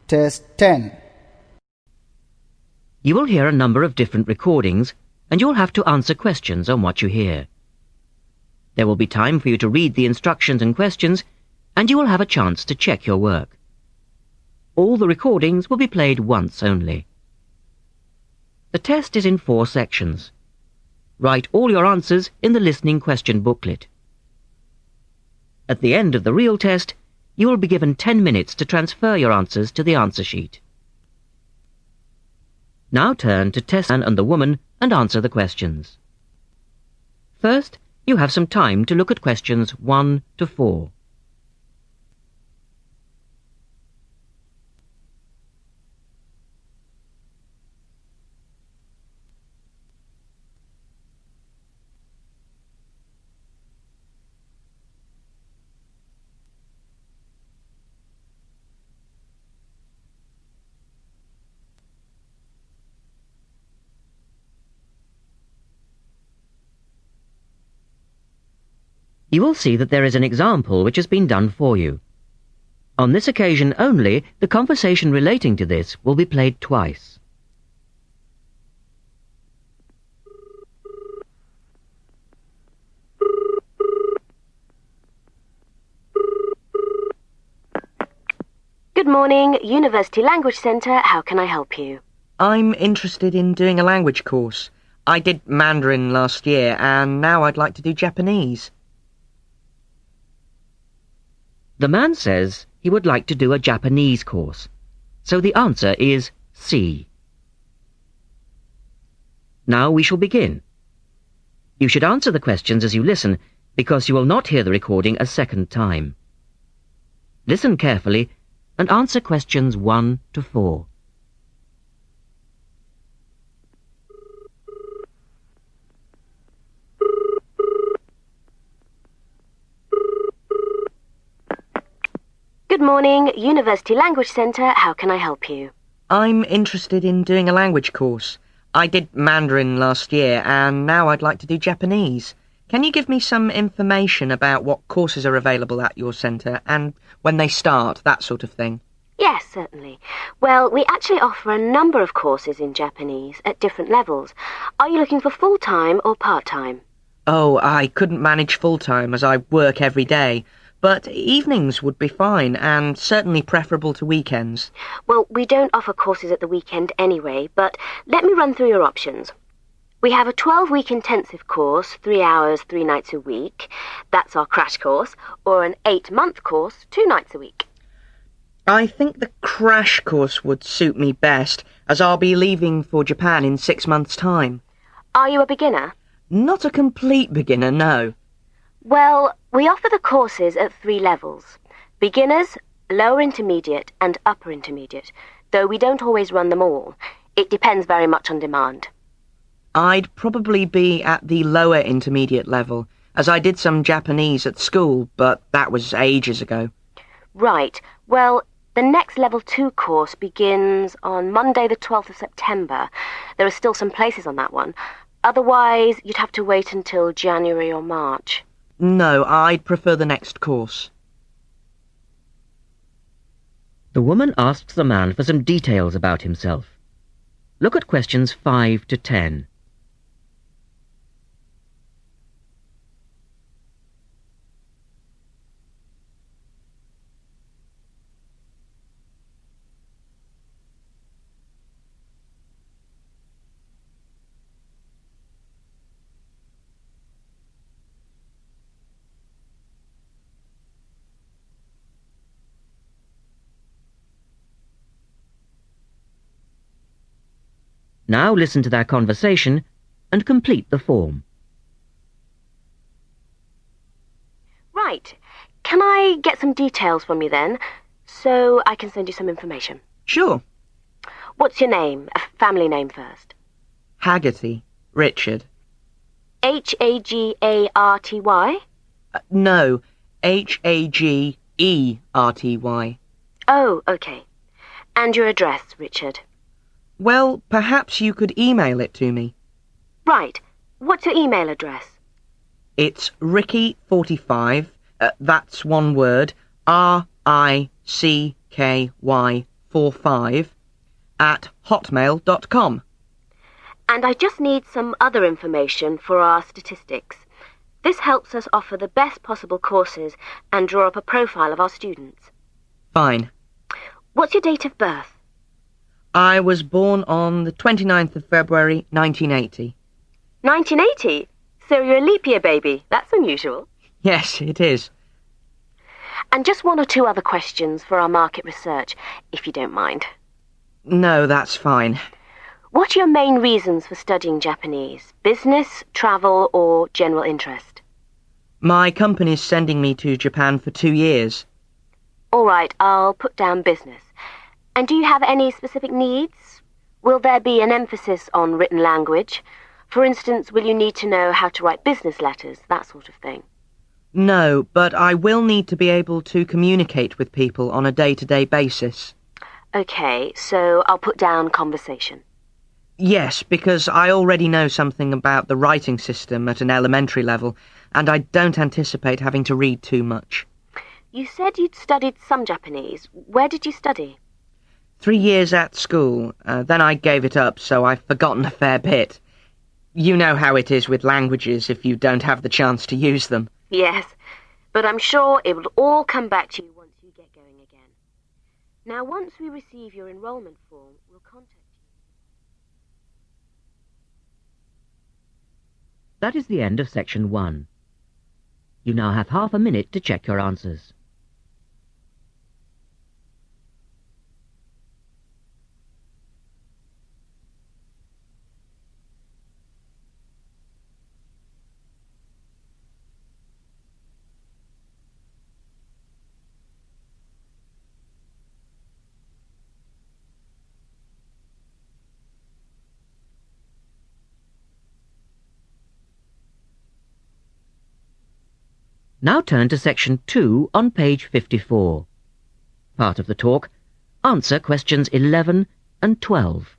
Test 10. You will hear a number of different recordings, and you'll have to answer questions on what you hear. There will be time for you to read the instructions and questions, and you will have a chance to check your work. All the recordings will be played once only. The test is in 4 sections. Write all your answers in the listening question booklet. At the end of the real test, you will be given 10 minutes to transfer your answers to the answer sheet. Now turn to Test Man and the woman and answer the questions. First, you have some time to look at questions 1 to 4. You will see that there is an example which has been done for you. On this occasion only, the conversation relating to this will be played twice. Good morning, University Language Centre. How can I help you? I'm interested in doing a language course. I did Mandarin last year, and now I'd like to do Japanese. The man says he would like to do a Japanese course, so the answer is C. Now we shall begin. You should answer the questions as you listen, because you will not hear the recording a second time. Listen carefully and answer questions 1 to 4. Good morning, University Language Centre. How can I help you? I'm interested in doing a language course. I did Mandarin last year, and now I'd like to do Japanese. Can you give me some information about what courses are available at your centre and when they start, that sort of thing? Yes, certainly. Well, we actually offer a number of courses in Japanese at different levels. Are you looking for full-time or part-time? Oh, I couldn't manage full-time as I work every day. But evenings would be fine, and certainly preferable to weekends. Well, we don't offer courses at the weekend anyway, but let me run through your options. We have a 12-week intensive course, 3 hours, 3 nights a week. That's our crash course, or an 8-month course, 2 nights a week. I think the crash course would suit me best, as I'll be leaving for Japan in 6 months' time. Are you a beginner? Not a complete beginner, no. Well, we offer the courses at 3 levels. Beginners, lower intermediate and upper intermediate, though we don't always run them all. It depends very much on demand. I'd probably be at the lower intermediate level, as I did some Japanese at school, but that was ages ago. Right. Well, the next level 2 course begins on Monday the 12th of September. There are still some places on that one. Otherwise, you'd have to wait until January or March. No, I'd prefer the next course. The woman asks the man for some details about himself. Look at questions 5 to 10. Now listen to their conversation and complete the form. Right. Can I get some details from you then, so I can send you some information? Sure. What's your name? A family name first. Haggerty. Richard. Hagarty? No, Hagerty. Oh, okay. And your address, Richard? Well, perhaps you could email it to me. Right. What's your email address? It's Ricky45, that's one word, RICKY 145@hotmail.com. And I just need some other information for our statistics. This helps us offer the best possible courses and draw up a profile of our students. Fine. What's your date of birth? I was born on the 29th of February, 1980. 1980? So you're a leap year baby. That's unusual. Yes, it is. And just one or two other questions for our market research, if you don't mind. No, that's fine. What are your main reasons for studying Japanese? Business, travel, or general interest? My company's sending me to Japan for 2 years. All right, I'll put down business. And do you have any specific needs? Will there be an emphasis on written language? For instance, will you need to know how to write business letters, that sort of thing? No, but I will need to be able to communicate with people on a day-to-day basis. Okay, so I'll put down conversation. Yes, because I already know something about the writing system at an elementary level, and I don't anticipate having to read too much. You said you'd studied some Japanese. Where did you study? 3 years at school. Then I gave it up, so I've forgotten a fair bit. You know how it is with languages if you don't have the chance to use them. Yes, but I'm sure it will all come back to you once you get going again. Now, once we receive your enrolment form, we'll contact you. That is the end of section 1. You now have half a minute to check your answers. Now turn to section 2 on page 54. Part of the talk, answer questions 11 and 12.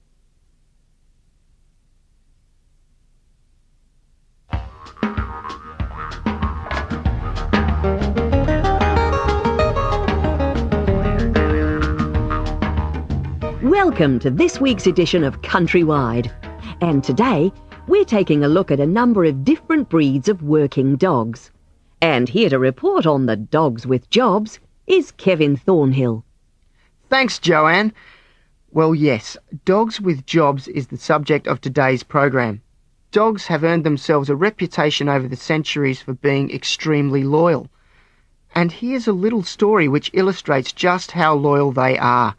Welcome to this week's edition of Countrywide. And today, we're taking a look at a number of different breeds of working dogs. And here to report on the dogs with jobs is Kevin Thornhill. Thanks, Joanne. Well, yes, dogs with jobs is the subject of today's program. Dogs have earned themselves a reputation over the centuries for being extremely loyal. And here's a little story which illustrates just how loyal they are.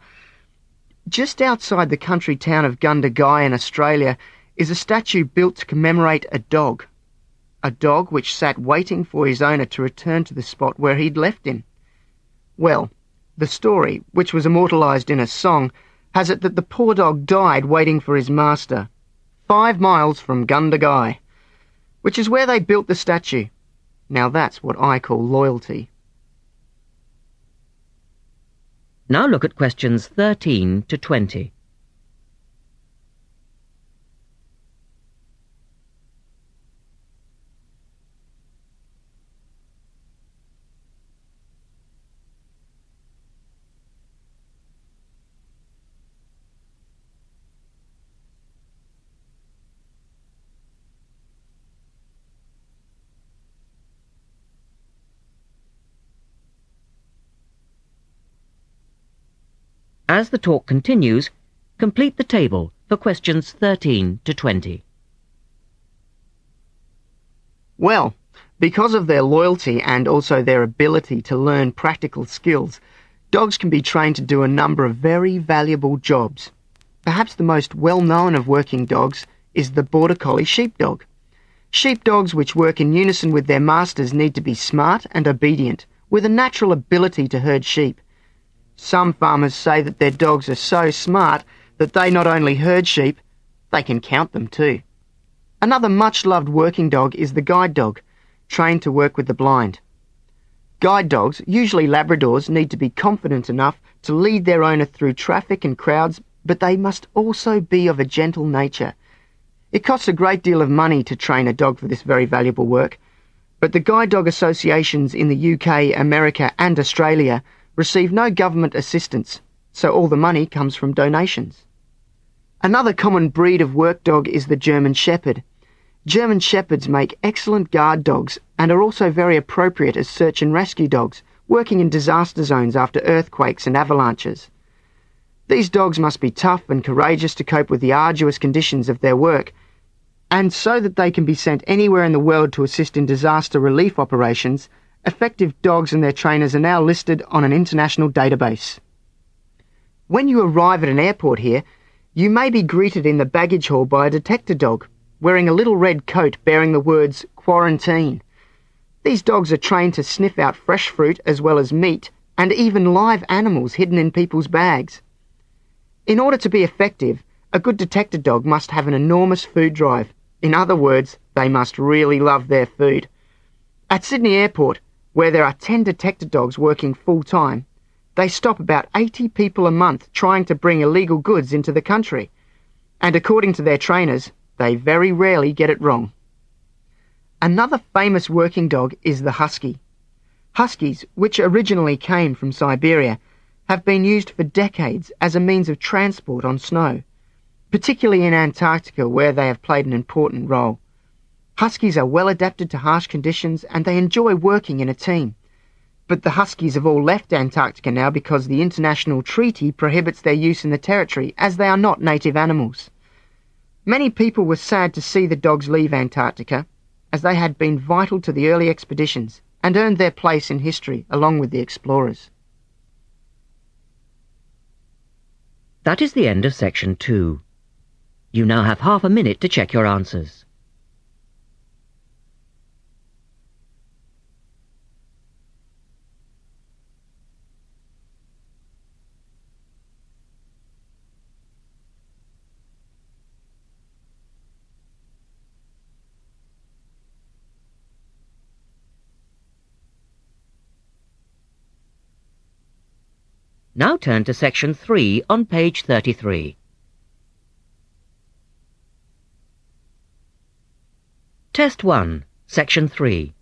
Just outside the country town of Gundagai in Australia is a statue built to commemorate a dog which sat waiting for his owner to return to the spot where he'd left him. Well, the story, which was immortalised in a song, has it that the poor dog died waiting for his master, 5 miles from Gundagai, which is where they built the statue. Now that's what I call loyalty. Now look at questions 13 to 20. As the talk continues, complete the table for questions 13 to 20. Well, because of their loyalty and also their ability to learn practical skills, dogs can be trained to do a number of very valuable jobs. Perhaps the most well-known of working dogs is the Border Collie sheepdog. Sheepdogs which work in unison with their masters need to be smart and obedient, with a natural ability to herd sheep. Some farmers say that their dogs are so smart that they not only herd sheep, they can count them too. Another much-loved working dog is the guide dog, trained to work with the blind. Guide dogs, usually Labradors, need to be confident enough to lead their owner through traffic and crowds, but they must also be of a gentle nature. It costs a great deal of money to train a dog for this very valuable work, but the guide dog associations in the UK, America and Australia receive no government assistance, so all the money comes from donations. Another common breed of work dog is the German Shepherd. German Shepherds make excellent guard dogs and are also very appropriate as search and rescue dogs, working in disaster zones after earthquakes and avalanches. These dogs must be tough and courageous to cope with the arduous conditions of their work, and so that they can be sent anywhere in the world to assist in disaster relief operations, effective dogs and their trainers are now listed on an international database. When you arrive at an airport here, you may be greeted in the baggage hall by a detector dog, wearing a little red coat bearing the words "Quarantine." These dogs are trained to sniff out fresh fruit as well as meat and even live animals hidden in people's bags. In order to be effective, a good detector dog must have an enormous food drive. In other words, they must really love their food. At Sydney Airport, where there are 10 detector dogs working full-time, they stop about 80 people a month trying to bring illegal goods into the country. And according to their trainers, they very rarely get it wrong. Another famous working dog is the husky. Huskies, which originally came from Siberia, have been used for decades as a means of transport on snow, particularly in Antarctica where they have played an important role. Huskies are well adapted to harsh conditions and they enjoy working in a team. But the huskies have all left Antarctica now because the international treaty prohibits their use in the territory as they are not native animals. Many people were sad to see the dogs leave Antarctica, as they had been vital to the early expeditions and earned their place in history along with the explorers. That is the end of section 2. You now have half a minute to check your answers. Now turn to section 3 on page 33. Test 1, section 3.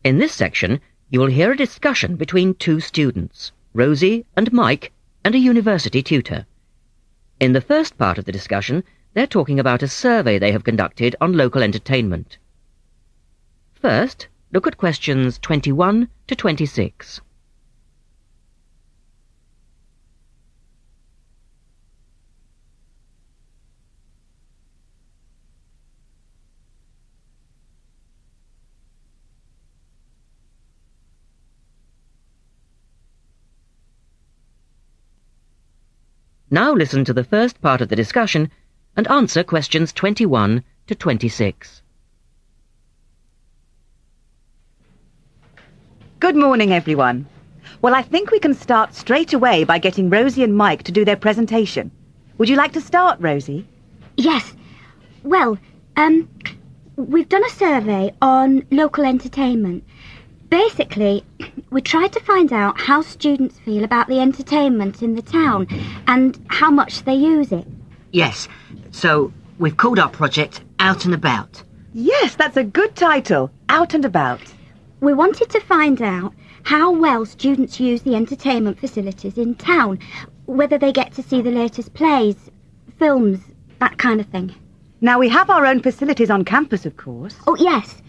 In this section, you will hear a discussion between two students, Rosie and Mike, and a university tutor. In the first part of the discussion, they're talking about a survey they have conducted on local entertainment. First, look at questions 21 to 26. Now listen to the first part of the discussion and answer questions 21 to 26. Good morning, everyone. Well, I think we can start straight away by getting Rosie and Mike to do their presentation. Would you like to start, Rosie? Yes. Well, we've done a survey on local entertainment. Basically, we tried to find out how students feel about the entertainment in the town and how much they use it. Yes, so we've called our project Out and About. Yes, that's a good title, Out and About. We wanted to find out how well students use the entertainment facilities in town, whether they get to see the latest plays, films, that kind of thing. Now, we have our own facilities on campus, of course. Oh, yes.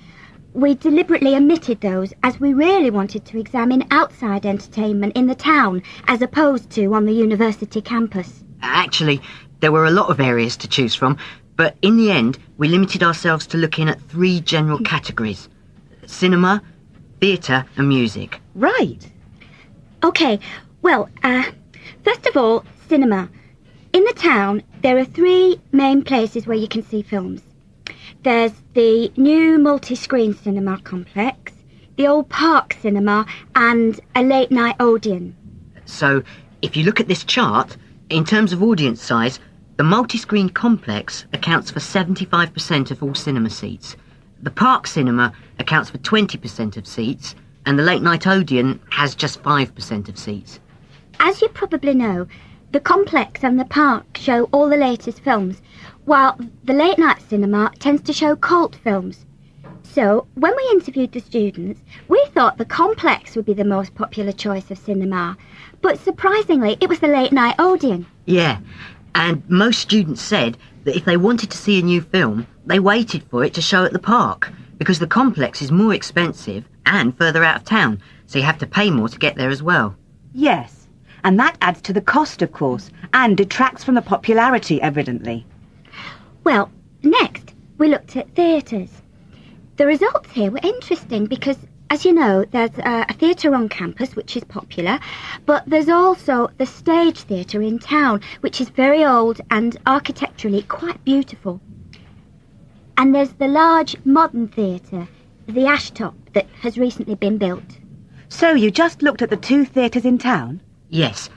We deliberately omitted those as we really wanted to examine outside entertainment in the town as opposed to on the university campus. Actually, there were a lot of areas to choose from, but in the end, we limited ourselves to looking at 3 general categories: cinema, theatre and music. Right. OK, well, first of all, cinema. In the town, there are 3 main places where you can see films. There's the new multi-screen cinema complex, the old Park Cinema, and a late-night Odeon. So, if you look at this chart, in terms of audience size, the multi-screen complex accounts for 75% of all cinema seats. The Park Cinema accounts for 20% of seats, and the late-night Odeon has just 5% of seats. As you probably know, the complex and the park show all the latest films, while the late-night cinema tends to show cult films. So, when we interviewed the students, we thought the Complex would be the most popular choice of cinema. But surprisingly, it was the Late Night Odeon. Yeah, and most students said that if they wanted to see a new film, they waited for it to show at the park, because the Complex is more expensive and further out of town, so you have to pay more to get there as well. Yes, and that adds to the cost, of course, and detracts from the popularity, evidently. Well, next, we looked at theatres. The results here were interesting because, as you know, there's a theatre on campus which is popular, but there's also the Stage Theatre in town, which is very old and architecturally quite beautiful. And there's the large modern theatre, the Ashtop, that has recently been built. So you just looked at the 2 theatres in town? Yes,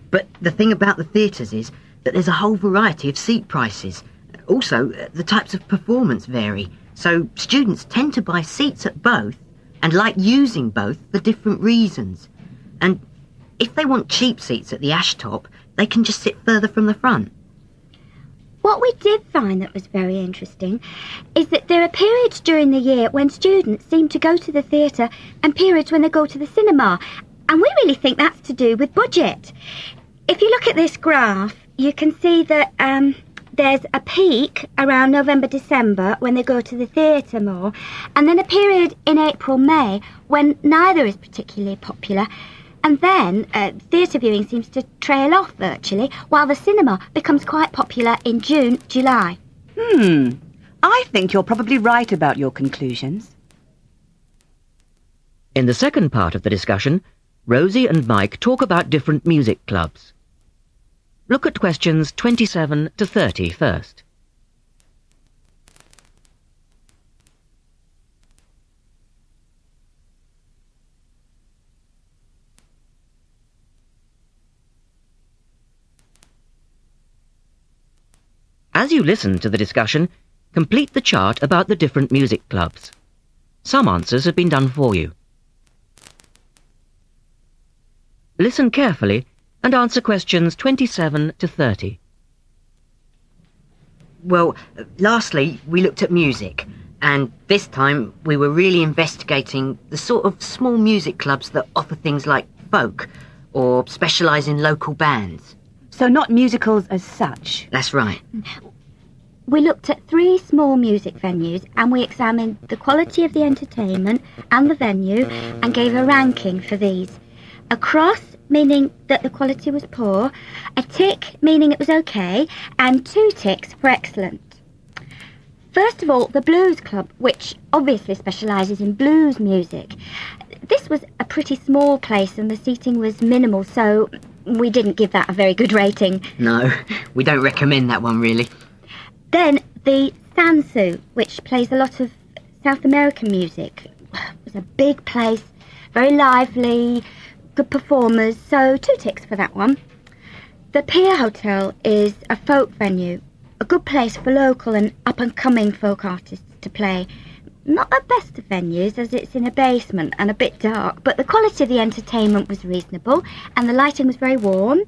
but the thing about the theatres is that there's a whole variety of seat prices. Also, the types of performance vary, so students tend to buy seats at both and like using both for different reasons. And if they want cheap seats at the Ashtop, they can just sit further from the front. What we did find that was very interesting is that there are periods during the year when students seem to go to the theatre and periods when they go to the cinema, and we really think that's to do with budget. If you look at this graph, you can see that there's a peak around November, December when they go to the theatre more, and then a period in April, May when neither is particularly popular. And then theatre viewing seems to trail off virtually, while the cinema becomes quite popular in June, July. I think you're probably right about your conclusions. In the second part of the discussion, Rosie and Mike talk about different music clubs. Look at questions 27 to 30 first. As you listen to the discussion, complete the chart about the different music clubs. Some answers have been done for you. Listen carefully and answer questions 27 to 30. Well, lastly, we looked at music, and this time we were really investigating the sort of small music clubs that offer things like folk or specialise in local bands. So not musicals as such? That's right. We looked at 3 small music venues and we examined the quality of the entertainment and the venue and gave a ranking for these. A cross, meaning that the quality was poor, a tick, meaning it was okay, and 2 ticks for excellent. First of all, the Blues Club, which obviously specialises in blues music. This was a pretty small place and the seating was minimal, so we didn't give that a very good rating. No, we don't recommend that one, really. Then the Sansu, which plays a lot of South American music. It was a big place, very lively, good performers, so 2 ticks for that one. The Pier Hotel is a folk venue, a good place for local and up-and-coming folk artists to play. Not the best of venues, as it's in a basement and a bit dark, but the quality of the entertainment was reasonable and the lighting was very warm,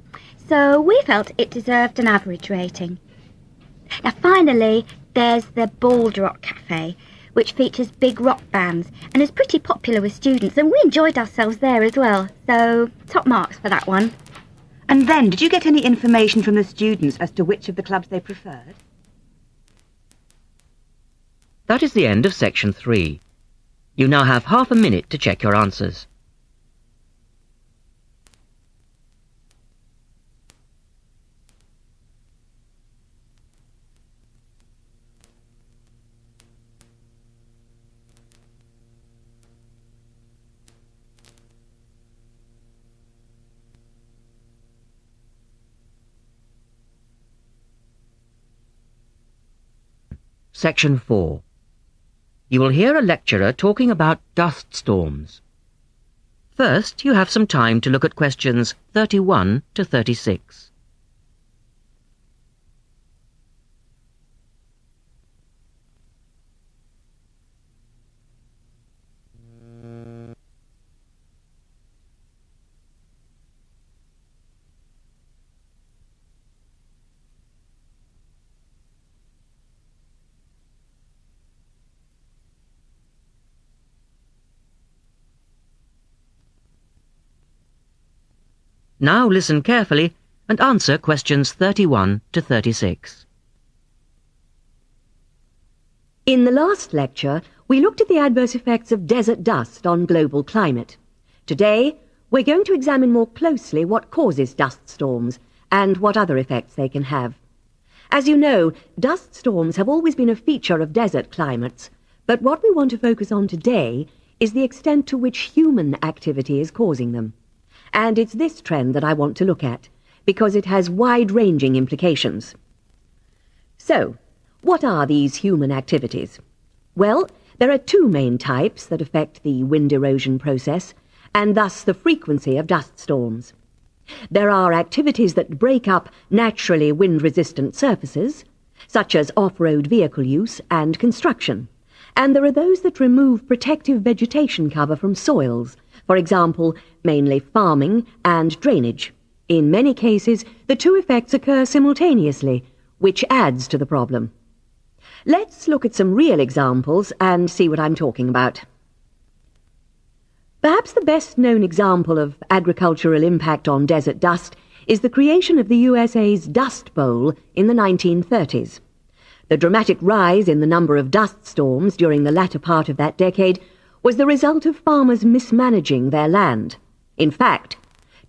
so we felt it deserved an average rating. Now finally, there's the Bald Rock Cafe, which features big rock bands and is pretty popular with students, and we enjoyed ourselves there as well, so top marks for that one. And then, did you get any information from the students as to which of the clubs they preferred? That is the end of section 3. You now have half a minute to check your answers. Section 4. You will hear a lecturer talking about dust storms. First, you have some time to look at questions 31 to 36. Now listen carefully and answer questions 31 to 36. In the last lecture, we looked at the adverse effects of desert dust on global climate. Today, we're going to examine more closely what causes dust storms and what other effects they can have. As you know, dust storms have always been a feature of desert climates, but what we want to focus on today is the extent to which human activity is causing them. And it's this trend that I want to look at, because it has wide-ranging implications. So, what are these human activities? Well, there are two main types that affect the wind erosion process, and thus the frequency of dust storms. There are activities that break up naturally wind-resistant surfaces, such as off-road vehicle use and construction, and there are those that remove protective vegetation cover from soils, for example, mainly farming and drainage. In many cases, the two effects occur simultaneously, which adds to the problem. Let's look at some real examples and see what I'm talking about. Perhaps the best-known example of agricultural impact on desert dust is the creation of the USA's Dust Bowl in the 1930s. The dramatic rise in the number of dust storms during the latter part of that decade was the result of farmers mismanaging their land. In fact,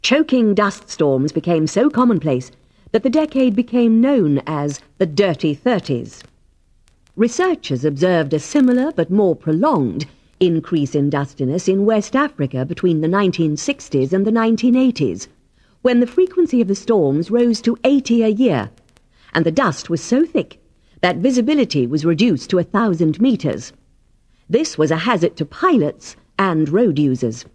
choking dust storms became so commonplace that the decade became known as the Dirty 30s. Researchers observed a similar but more prolonged increase in dustiness in West Africa between the 1960s and the 1980s, when the frequency of the storms rose to 80 a year, and the dust was so thick that visibility was reduced to 1,000 meters. This was a hazard to pilots and road users.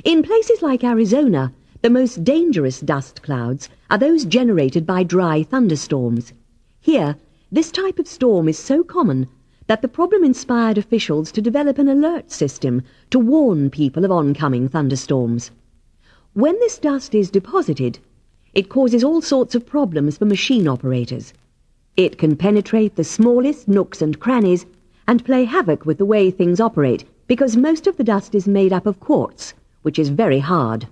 In places like Arizona, the most dangerous dust clouds are those generated by dry thunderstorms. Here, this type of storm is so common that the problem inspired officials to develop an alert system to warn people of oncoming thunderstorms. When this dust is deposited, it causes all sorts of problems for machine operators. It can penetrate the smallest nooks and crannies and play havoc with the way things operate, because most of the dust is made up of quartz, which is very hard.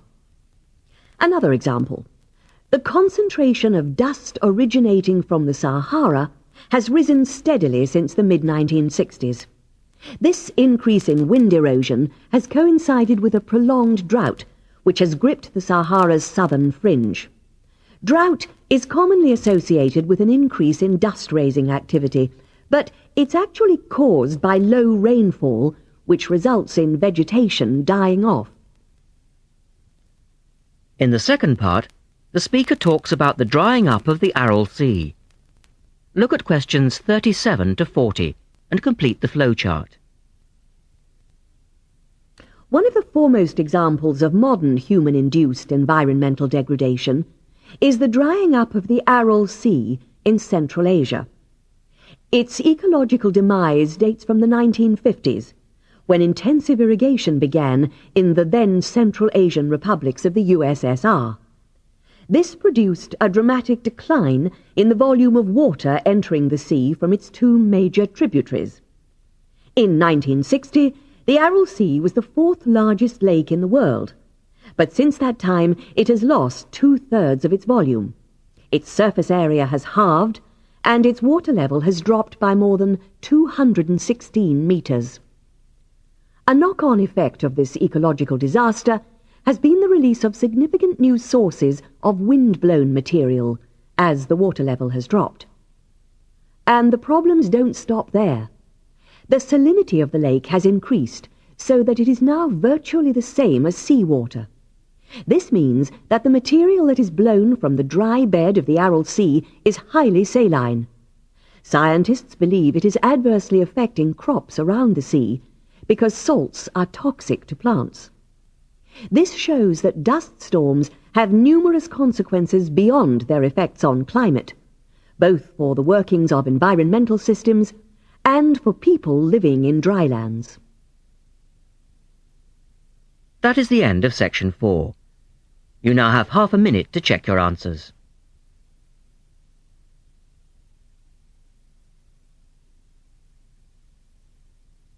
Another example. The concentration of dust originating from the Sahara has risen steadily since the mid-1960s. This increase in wind erosion has coincided with a prolonged drought, which has gripped the Sahara's southern fringe. Drought is commonly associated with an increase in dust-raising activity, but it's actually caused by low rainfall, which results in vegetation dying off. In the second part, the speaker talks about the drying up of the Aral Sea. Look at questions 37 to 40 and complete the flowchart. One of the foremost examples of modern human-induced environmental degradation is the drying up of the Aral Sea in Central Asia. Its ecological demise dates from the 1950s, when intensive irrigation began in the then Central Asian republics of the USSR. This produced a dramatic decline in the volume of water entering the sea from its two major tributaries. In 1960, the Aral Sea was the fourth largest lake in the world, but since that time it has lost 2/3 of its volume. Its surface area has halved, and its water level has dropped by more than 216 meters. A knock-on effect of this ecological disaster has been the release of significant new sources of wind-blown material as the water level has dropped. And the problems don't stop there. The salinity of the lake has increased so that it is now virtually the same as seawater. This means that the material that is blown from the dry bed of the Aral Sea is highly saline. Scientists believe it is adversely affecting crops around the sea because salts are toxic to plants. This shows that dust storms have numerous consequences beyond their effects on climate, both for the workings of environmental systems and for people living in drylands. That is the end of section 4. You now have half a minute to check your answers.